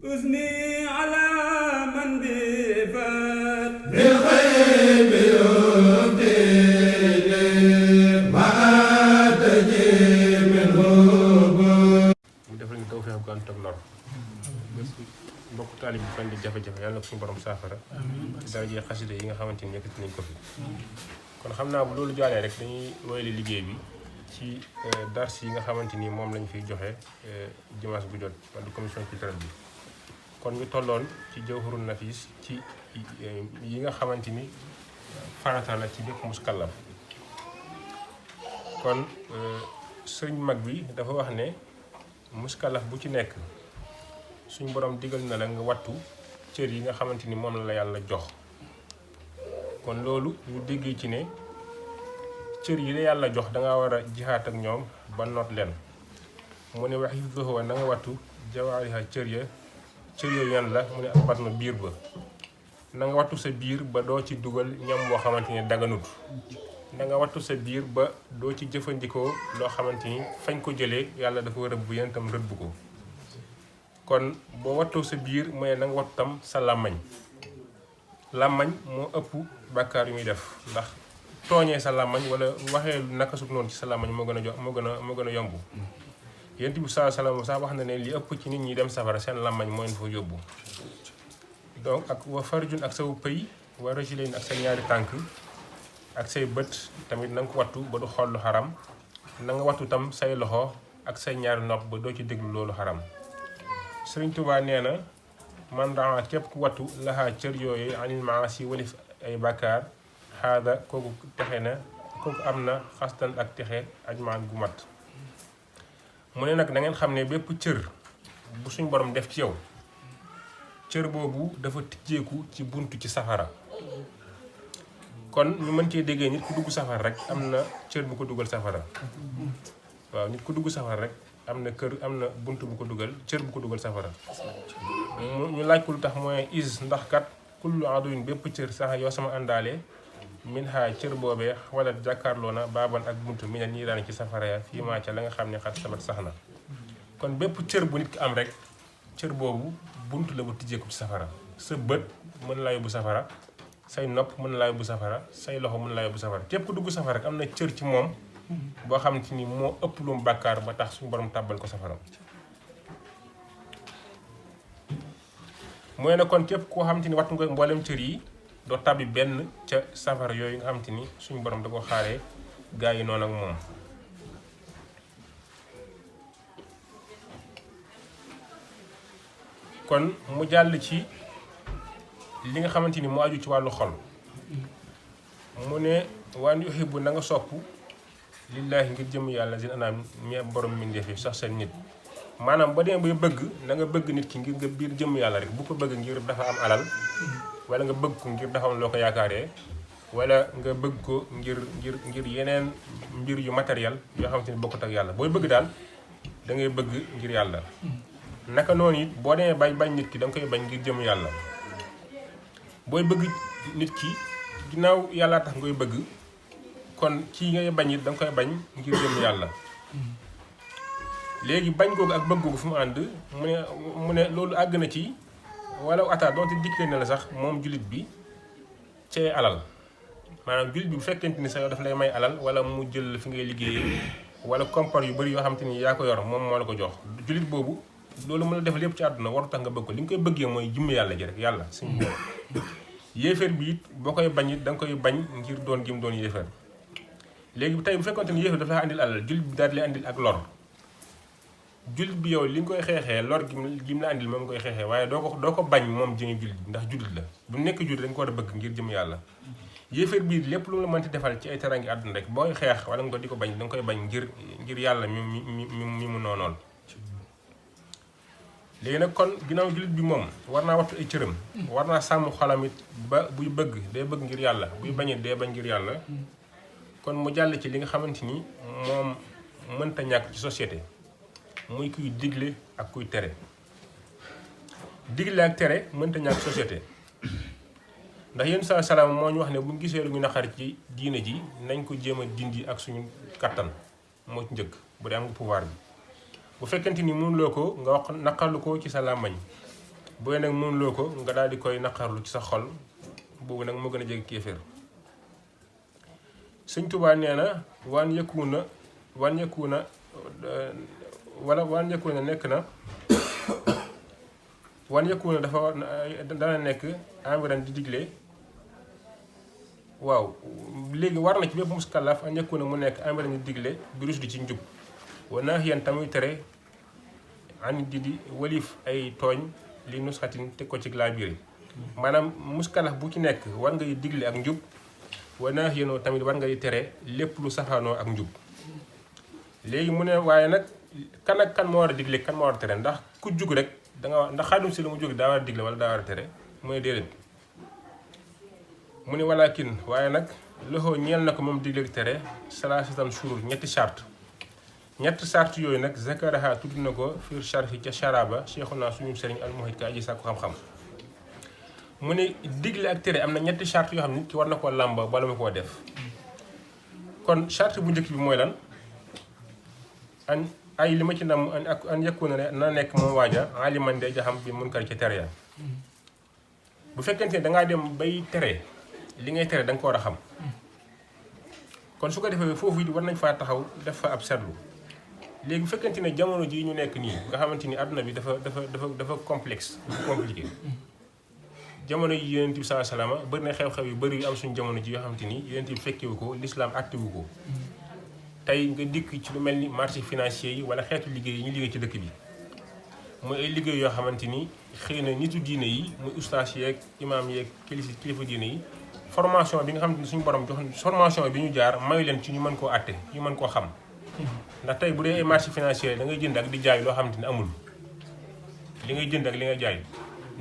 أثني على من بفات بالغيب يبدي ما تجي منه mu def leen tawfeex bu ànd ak lor mbokk taalib bi fan di jafe-jafe yàlla na ko suñu borom saafara ci daraje xasida yi nga xamante ni yëkkati nañ ko fi kon xam naa bu loolu jaalee rek dañuy woyale liggéey bi ci dars yi nga xamante ni moom lañ fiy joxe dimanche bu jot wala commission culturelle bi kon ñu tolloon ci jawharun nafis ci yi nga xamante ni farata la ci bépp muskallaf kon sëriñ mag bi dafa wax ne muskallaf bu ci nekk suñ borom digal na la nga wattu cër yi nga xamante ni moom la yàlla jox kon loolu ñu déggee ci ne cër yi la yàlla jox danga war a jihaat ak ñoom ba noot leen mu ne wax hifzuhu na nga wattu jawaariha cër yooyu yan la mu ne albatna biir ba na nga wattu sa biir ba doo ci dugal ñam boo xamante ni daganut na nga wattu sa biir ba doo ci jëfandikoo loo xamante ni fañ ko jëlee yàlla dafa rëbb yéen itam rëbb ko kon boo wattoo sa biir mooy na nga wattu tam sa làmmañ moo ëpp bàkkaar yu muy def ndax tooñee sa làmmañ wala waxee naka sut noonu ci sa làmmañ moo gën a yomb yent bi saa salaam sax wax na ne li ëpp ci nit ñi dem safara seen làmmañ moo leen fa yóbbu donc ak wa farjun ak saw pëy wa rajulayn ak sa ñaari tànk ak say bët tamit na nga ko wattu ba du xool lu xaram na nga wattu tam say loxo ak say ñaari nopp ba doo ci déglu loolu xaram Sëriñ Tuubaa nee na man raa képp ku wattu laxaa cër yooyu anil maasi walif ay bàkkaar xaada kooku texe na kooku am na xastan ak texe ajmaan gu mat mu ne nag na ngeen xam ne bépp cër bu suñ borom def ci yow cër boobu dafa tijjeeku ci buntu ci safara kon ñu mën cee déggee nit ku dugg safara rek am na cër bu ko dugal safara waaw nit ku dugg safara rek am na bunt bu ko dugal cër bu ko dugal safara ñu laaj ko lu tax mooy is ndax kat kullu aduwin bépp cër sax yoo sama àndaale min ha cër boobee wala jàkkaarloo na baaban ak bunt mi ne nii daan ci safara ya fii maa ca la nga xam ne xat sabat sax na kon bépp cër bu nit ki am rek cër boobu bunt la bu tijjeeku ci safara sa bët mën laa yóbbu safara say nopp mën laa yóbbu safara say loxo mën laa yóbbu safara képp ku dugg safara rek am na cër ci moom boo xam te ni moo ëpp lu mu bàkkaar ba tax suñu borom tàbbal ko safara mooy ne kon képp koo xam te ni wattu nga mboolem cër yi doo tàbbi benn ca safara yooyu nga xam te ni suñu borom da ko xaaree gaa yi noonu ak moom kon mu jàll ci li nga xamante ni mu aju ci wàllu xol mu ne waan yuhibbu na nga sopp lillaahi ngir jëm yàlla zin anaam mi borom mbindeef yi sax seen nit maanaam ba dee bay bëgg na nga bëgg nit ki ngir nga biir jëm yàlla rek bu ko bëgg ngir dafa am alal wala nga bëgg ko ngir dafa am loo ko yaakaaree wala nga bëgg ko ngir yeneen mbir yu matériel yoo xamante ni bokkut ak yàlla booy bëgg daal da ngay bëgg ngir yàlla naka noonu it boo demee bañ nit ki da nga koy bañ ngir jëm yàlla booy bëgg nit ki ginnaaw yàlla tax ngay bëgg kon kii ngay bañ it da nga koy bañ ngir jëm yàlla léegi bañ googu ak bëgg googu fu mu ànd mu ne loolu àgg na ci wala ata doonte dikkee na la sax moom jullit bi cee alal maanaam jullit bi bu fekkente ni sax yow daf lay may alal wala mu jël fi ngay liggéeyee wala koppar yu bëri yoo xam te ni yaa ko yor moom moo la ko jox jullit boobu loolu mën a def lépp ci àdduna waru tax nga bëgg ko li nga koy bëggee mooy jëmm yàlla ji rek yàlla suñu borom yéeféer bi it boo koy bañ it da nga koy bañ ngir doon gim doon yéeféer léegi tey bu fekkonte ni yéeféer dafa la andil alal jullit bi daal di lay andil ak lor jullit bi yow li nga koy xeexee lor gim la andil moom nga koy xeexee waaye doo ko bañ moom jëmi jullit bi ndax jullit la bu nekk jullit dañ ko war a bëgg ngir jëm yàlla yéeféer bi lépp lu la mënti defal ci ay terangi àdduna rek booy xeex wala nga di ko bañ da nga koy bañ ngir yàlla mi mu noonool léegi nag kon ginnaaw jullit bi moom war naa wattu ay cëram war naa sàmm xolam it ba buy bëgg day bëgg ngir yàlla buy bañit day bañ ngir yàlla kon mu jàll ci li nga xamante ni moom mënta ñàkk ci société muy kuy digle ak kuy tere digle ak tere mënta ñàkk société ndax yéen saa salaam moo ñu wax ne bu ñu gisee lu ñu naqar ci diine ji nañ ko jéem a dindi ak suñu kattan moo ci njëkk bu dee am nga pouvoir bi bu fekkente ni mënuloo ko nga wax naqarlu ko ci sa làmmañ booy nag mënuloo ko nga daal di koy naqarlu ci sa xol boobu nag moo gën a jege kéeféer Sëñ Tuubaa nee na waan yëkku na nekk na wan yëkku na dafa dana nekk amiran di digle waaw léegi war na ci bépp muskallaf an yëkku na mu nekk amiran di digle bi rusdi ci njub wa naahiyan tamuy tere an di walif ay tooñ li nusxatin teg ko ci laabire maanaam muskallaf bu ci nekk war ngay digle ak njub wa naahiyanoo tamit war ngay tere lépp lu safaanoo ak njub léegi mu ne waaye nag kan ak kan moo war a digle kan moo war a tere ndax ku jug rek danga ndax Xaadim si lu mu jóg daa war a digle wala daa war a tere mooy déedéet mu ne walakin waaye nag loxo ñeel na ko moom digle tere salaasatan shurut ñetti charte yooyu nag zakaraha tudd na ko fiir sharhi ca sharaba cheikhuna suñu sëriñ almuhit ka aji sàkku xam-xam mu ne digle ak tere am na ñetti charte yoo xam nit ki war na koo làmba bala ma koo def kon charte bu njëkk bi mooy lan ay li ma ci ndam an yëkku na nekk moom waaja aliman day jaxam bi mun kar ci tere ya bu fekkente ne dangaa dem bay tere li ngay tere da nga ko war a xam kon su ko defee foofu it war nañ faa taxaw def fa ab seetlu léegi bu fekkente ne jamono ji ñu nekk nii nga xamante ni àdduna bi dafa complexe compliqué jamono yi Yonent bi sallallahu alayhi wasallam bëri na xew-xew yu bëri yu am suñu jamono ji yoo xamante ni Yonent bi fekkewu ko l'islam actewu ko tey nga dikk ci lu mel ni marché financier yi wala xeetu liggéey yi ñu liggéey ci dëkk bi mooy ay liggéey yoo xamante ni xëy na nitu diine yi muy ustaas yeeg imaam yeeg kilifa diine yi formation bi nga xamante ni suñu borom jox formation bi ñu jaar mayu leen ci ñu mën koo àtte ñu mën koo xam ndax tey bu dee ay marché financier da ngay jënd ak di jaay loo xamante ni amul li ngay jënd ak li nga jaay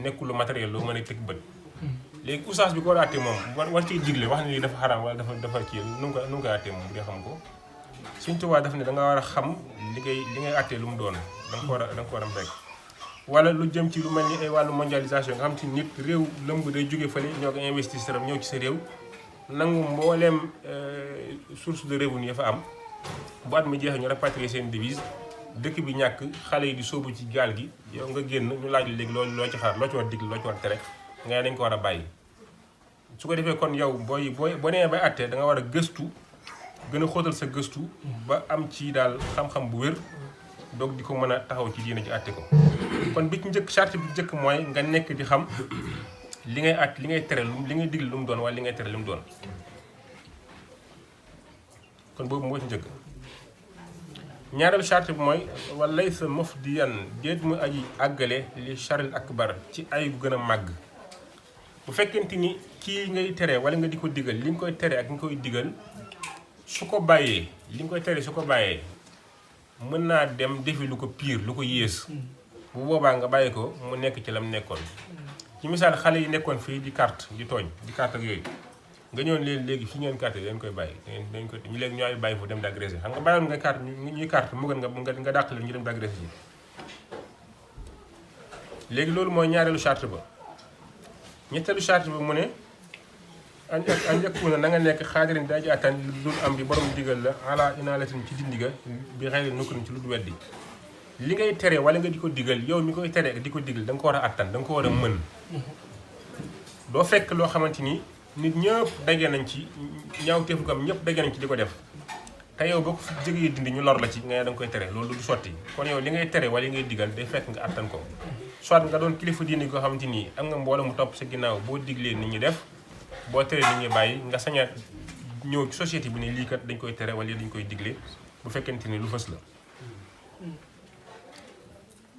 nekkul lu matériel loo mën a teg bët léegi ustaas bi ko war a àtte moom war ciy digle wax ne lii dafa xaraam wala dafa kii nu mu koy àtte moom bu dee xam ko Sëñ Tuubaa daf ne da nga war a xam li ngay àttee lu mu doon da nga ko war a rek wala lu jëm ci lu mel ni ay wàllu mondialisation nga xam ci nit réew lëmb day jóge fële ñoo ko investisseur am ñëw ci sa réew nangu mbooleem source de revenu ya fa am bu at mi jeexee ñu rapatrier seen devise dëkk bi ñàkk xale yi di sóobu ci gaal gi yow nga génn ñu laaj la léegi loolu loo ci xaar loo ci war digle loo ci war tere nga dañ ko war a bàyyi su ko defee kon yow boo nee bay àttee da nga war a gëstu gën a xóotal sa gëstu ba am ci daal xam-xam bu wér doog di ko mën a taxaw ci diina ji àtte ko kon bi ci njëkk charte bi njëkk mooy nga nekk di xam li ngay àtt li ngay tere li ngay digle lu mu doon wala li ngay tere lu mu doon kon boobu moo ci njëkk ñaareelu charte bi mooy walay sa mufdiyan déet mu aji àggale li charil akbar ci ay bu gën a màgg bu fekkente ni kii ngay tere wala nga di ko digal li nga koy tere ak nga koy digal su ko bàyyee li nga koy tere su ko bàyyee mën naa dem defi lu ko pire lu ko yées bu boobaa nga bàyyi ko mu nekk ci lam nekkoon ci misaal xale yi nekkoon fii di carte di tooñ di carte ak yooyu nga ñëwoon leen léegi fi ngeen carte leen koy bàyyi dañ ko ñu léegi ñooy bàyyi fu dem di agressé xam nga bàyyoon nga carte ñuy carte mu gën nga dàq leen ñu dem di agressé yi léegi loolu mooy ñaareelu charte ba ñetteelu charte ba mu ne an njëkku na nga nekk xaadirin daa ji attan lu dul am bi borom digal la ala inalatin ci dindiga bi xëy na nukk ci lu du weddi li ngay tere wala nga di ko digal yow mi koy tere ak di ko digal da nga ko war a attan da nga ko war a mën doo fekk loo xamante ni nit ñëpp daje nañ ci ñaaw teefu kam ñëpp daje nañ ci di ko def te yow boo ko fi jógee dindi ñu lor la ci nga ne da nga koy tere loolu du sotti kon yow li ngay tere wala li ngay digal day fekk nga attan ko soit nga doon kilifa diine koo xamante ni am nga mbooloo mu topp sa ginnaaw boo diglee nit ñi def boo teree nit ñi bàyyi nga sañaat ñëw ci société bi ne lii kat dañ koy tere wala lii dañ koy digle bu fekkente ni lu fës la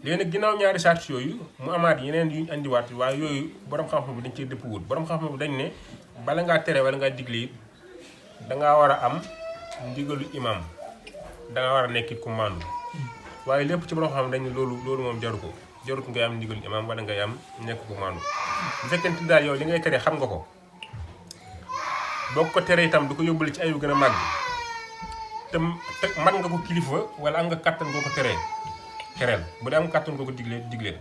léegi nag ginnaaw ñaari charte yooyu mu amaat yeneen yuñ andiwaat waaye yooyu borom xam-xam bi dañ cee dëpp wut borom xam-xam bi dañ ne bala ngaa tere wala ngaa digle it dangaa war a am ndigalu imam dangaa war a nekk ku maandu waaye lépp ci borom xam dañ ne loolu moom jaru ko jarut ngay am ndigalu imam wala ngay am nekk ku maandu bu fekkente daal yow li ngay tere xam nga ko boo ko teree itam du ko yóbbale ci ayu gën a màgg te man nga ko kilifa wala am nga kàttan boo ko teree tereel bu dee am kàttan boo ko diglee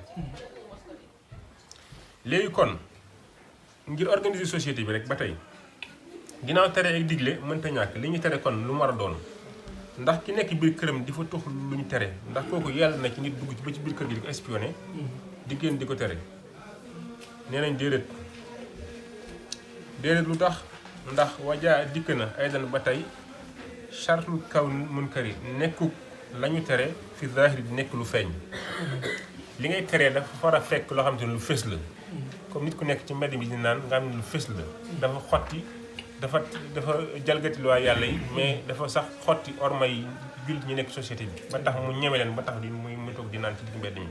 léegi kon ngir organiser société bi rek ba tey ginnaaw tere ak digle mënta ñàkk li ñu tere kon lu mu war a doon ndax ki nekk biir këram di fa tux lu ñu tere ndax kooku yàlla na ci nit dugg ba ci biir kër gi di ko espionné di génn di ko tere nee nañ déedéet lu tax ndax wajaa dikk na aydan ba tey chartul kaw munkari nekku lañu tere fi zahiri di nekk lu feeñ li ngay teree dafa far a fekk loo xam te ne lu fës la comme nit ku nekk ci mbedd bi di naan nga xam ne lu fës la dafa xotti dafa jalgati lu waay yàlla yi mais dafa sax xotti orma yi jullit ñi nekk société bi ba tax mu ñeme leen ba tax di muy toog di naan ci digg mbedd mi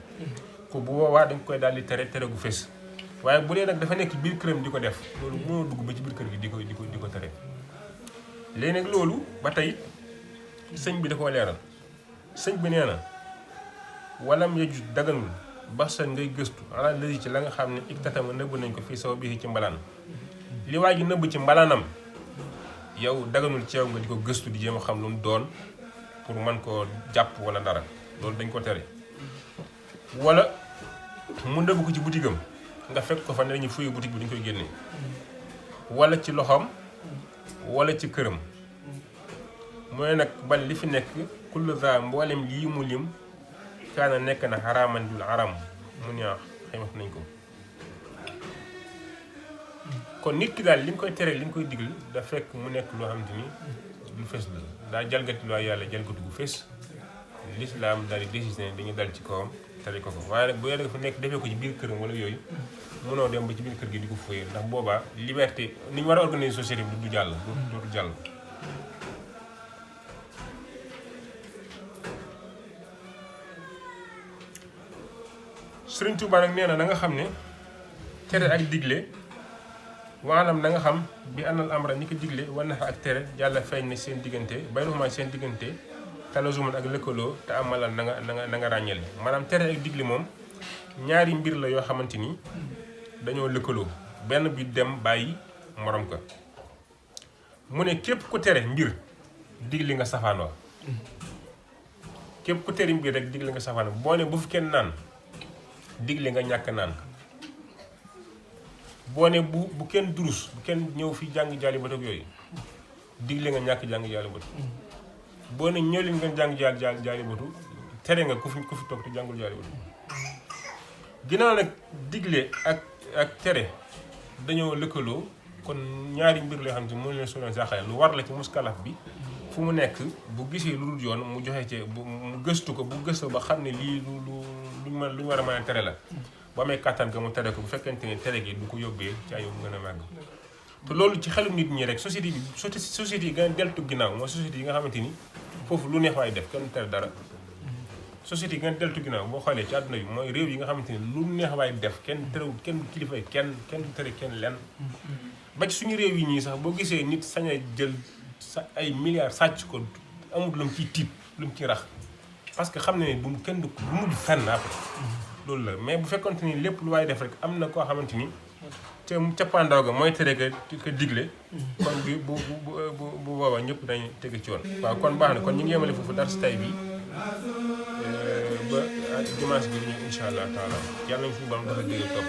ko bu boobaa dañ koy daal di tere gu fës waaye bu dee nag dafa nekk biir këram di ko def loolu mënoo dugg ba ci biir kër gi di ko tere léegi nag loolu ba tey sëñ bi da koo leeral sëñ bi nee na walam yaju daganul ba sa ngay gëstu ala lësi ci la nga xam ne iktatama nëbb nañ ko fii saw bii ci mbalaan li waa ji nëbb ci mbalaanam yow daganul ci yow nga di ko gëstu di jéem a xam lu mu doon pour mën koo jàpp wala dara loolu dañ ko tere wala mu nëbb ko ci butigam nga fekk ko fa ne dañuy fuye boutique bi dañu koy génne wala ci loxoom wala ci këram mooy nag bal li fi nekk kullu za mboolem lii mu lim kaana nekk na xaraaman dul xaram mu ñaax xaymat nañ ko kon nit ki daal li nga koy tere li nga koy digal da fekk mu nekk loo xamante ni lu fes la daa jalgati loo yàlla jalgati gu fes l'islam daal di décider dañuy dal ci kawam tere ko ko waaye nag bu yore dafa nekk defee ko ci biir këram wala yooyu mënoo dem ba ci biir kër gi di ko fooyee ndax boobaa liberté ni ñu war a organiser société bi du jàll dootu jàll Sëriñ Tuubaa nag nee na nga xam ne tere ak digle maanaam na nga xam bi anal amra ni ko digle wan ak tere yàlla feeñ na seen diggante baynahuma seen diggante talazuman ak lëkkaloo te amalal na nga ràññale maanaam tere ak digle moom ñaari mbir la yoo xamante ni dañoo lëkkaloo benn bi dem bàyyi morom ka mu ne képp ku tere mbir digle nga safaan wa képp ku tere mbir rek digle nga safaan wa boo ne bu fi kenn naan digle nga ñàkk naan boo ne bu kenn durus bu kenn ñëw fi jàng jaali bat ak yooyu digle nga ñàkk jàng jaali batu boo ne ñëw leen nga jàng jaali batu tere nga ku fi toog te jàngul jaali batu ginnaaw nag digle ak tere dañoo lëkkaloo kon ñaari mbir loo xam ne mënu leen solo saxale lu war la ci muskalaf bi fu mu nekk bu gisee lu dul yoon mu joxe ci mu gëstu ko bu gëstu ba xam ne lii lu war a mën a tere la bu amee kàttan ga mu tere ko bu fekkente ne tere gi du ko yóbbee ci ay gën a màgg te loolu ci xelum nit ñi rek société yi gën a deltu ginnaaw mooy société yi nga xamante ni foofu lu neex waay def kenn tere dara société yi gën a deltu ginnaaw boo xoolee ci àdduna bi mooy réew yi nga xamante ni lu neex waay def kenn terewul kenn kilifa yi kenn tere kenn lenn ba ci suñu réew yi ñii sax boo gisee nit sañ a jël sa ay milliards sàcc ko amul lu mu ciy tiit lu mu ciy rax parce que xam ne bu kenn du mujj fenn après loolu la mais bu fekkonte ni lépp lu waay def rek am na koo xamante ni te cappaandaw ga mooy tere ka digle kon bi bu boobaa ñëpp dañu tege ci yoon waaw kon baax na kon ñu ngi yemale foofu dara si tay bi ba dimanche bi ñu insha allah taala yàlla nañ suñu borom dafa dégg topp